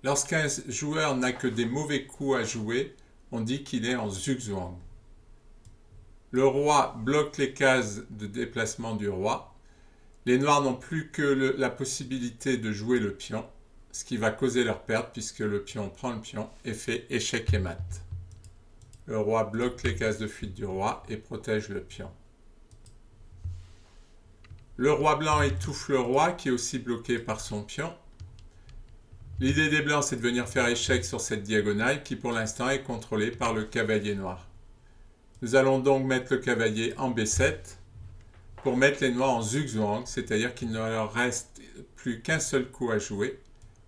Lorsqu'un joueur n'a que des mauvais coups à jouer, on dit qu'il est en zugzwang. Le roi bloque les cases de déplacement du roi. Les noirs n'ont plus que la possibilité de jouer le pion, ce qui va causer leur perte puisque le pion prend le pion et fait échec et mat. Le roi bloque les cases de fuite du roi et protège le pion. Le roi blanc étouffe le roi qui est aussi bloqué par son pion. L'idée des blancs, c'est de venir faire échec sur cette diagonale qui pour l'instant est contrôlée par le cavalier noir. Nous allons donc mettre le cavalier en B7 pour mettre les noirs en zugzwang, c'est-à-dire qu'il ne leur reste plus qu'un seul coup à jouer.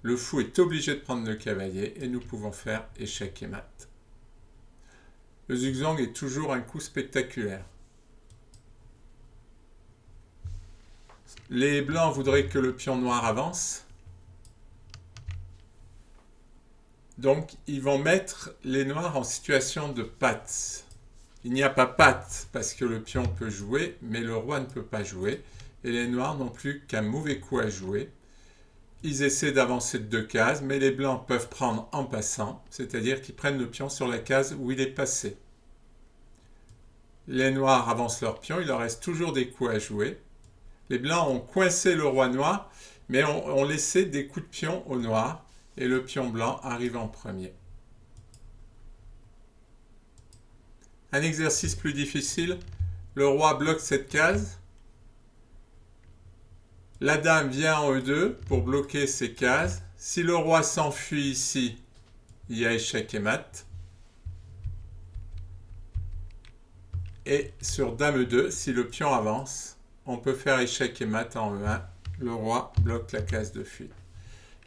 Le fou est obligé de prendre le cavalier et nous pouvons faire échec et mat. Le zugzwang est toujours un coup spectaculaire. Les blancs voudraient que le pion noir avance. Donc, ils vont mettre les noirs en situation de patte. Il n'y a pas patte parce que le pion peut jouer, mais le roi ne peut pas jouer. Et les noirs n'ont plus qu'un mauvais coup à jouer. Ils essaient d'avancer de 2 cases, mais les blancs peuvent prendre en passant, c'est-à-dire qu'ils prennent le pion sur la case où il est passé. Les noirs avancent leur pion, il leur reste toujours des coups à jouer. Les blancs ont coincé le roi noir, mais ont laissé des coups de pion au noir. Et le pion blanc arrive en premier. Un exercice plus difficile, le roi bloque cette case. La dame vient en E2 pour bloquer ces cases. Si le roi s'enfuit ici, il y a échec et mat. Et sur dame E2, si le pion avance, on peut faire échec et mat en E1. Le roi bloque la case de fuite.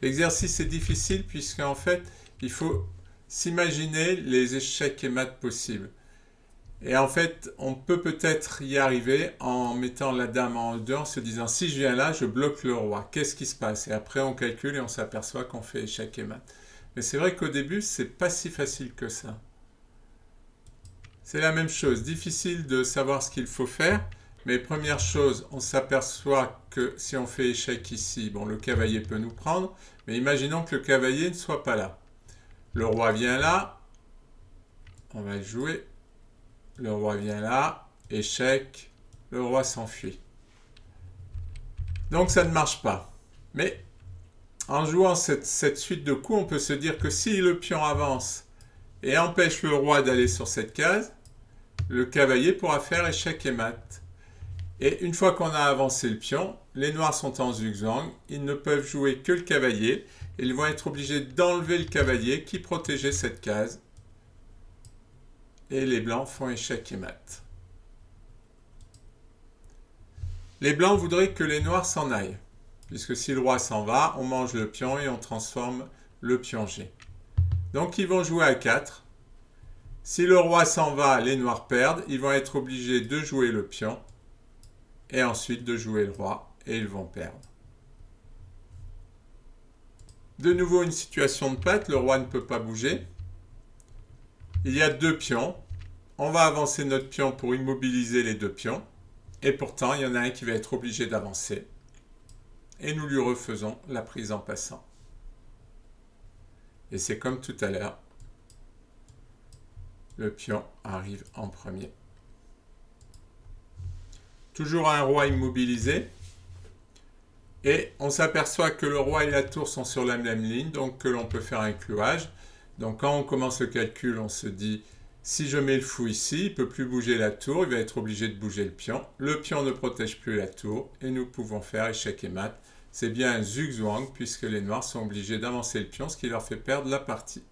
L'exercice est difficile puisqu'en fait, il faut s'imaginer les échecs et mat possibles. Et en fait, on peut peut-être y arriver en mettant la dame en E2, en se disant si je viens là, je bloque le roi. Qu'est-ce qui se passe? Et après, on calcule et on s'aperçoit qu'on fait échec et mat. Mais c'est vrai qu'au début, c'est pas si facile que ça. C'est la même chose, difficile de savoir ce qu'il faut faire. Mais première chose, on s'aperçoit que si on fait échec ici, bon, le cavalier peut nous prendre, mais imaginons que le cavalier ne soit pas là. Le roi vient là, on va le jouer. Le roi vient là, échec, le roi s'enfuit. Donc ça ne marche pas. Mais en jouant cette suite de coups, on peut se dire que si le pion avance et empêche le roi d'aller sur cette case, le cavalier pourra faire échec et mat. Et une fois qu'on a avancé le pion, les noirs sont en zugzwang, ils ne peuvent jouer que le cavalier, et ils vont être obligés d'enlever le cavalier qui protégeait cette case. Et les blancs font échec et mat. Les blancs voudraient que les noirs s'en aillent, puisque si le roi s'en va, on mange le pion et on transforme le pion G. Donc ils vont jouer à 4. Si le roi s'en va, les noirs perdent, ils vont être obligés de jouer le pion, et ensuite de jouer le roi, et ils vont perdre. De nouveau une situation de patte, le roi ne peut pas bouger. Il y a 2 pions. On va avancer notre pion pour immobiliser les 2 pions. Et pourtant, il y en a un qui va être obligé d'avancer. Et nous lui refaisons la prise en passant. Et c'est comme tout à l'heure. Le pion arrive en premier. Toujours un roi immobilisé. Et on s'aperçoit que le roi et la tour sont sur la même ligne, donc que l'on peut faire un clouage. Donc quand on commence le calcul, on se dit, si je mets le fou ici, il ne peut plus bouger la tour, il va être obligé de bouger le pion. Le pion ne protège plus la tour, et nous pouvons faire échec et mat. C'est bien un zugzwang, puisque les noirs sont obligés d'avancer le pion, ce qui leur fait perdre la partie.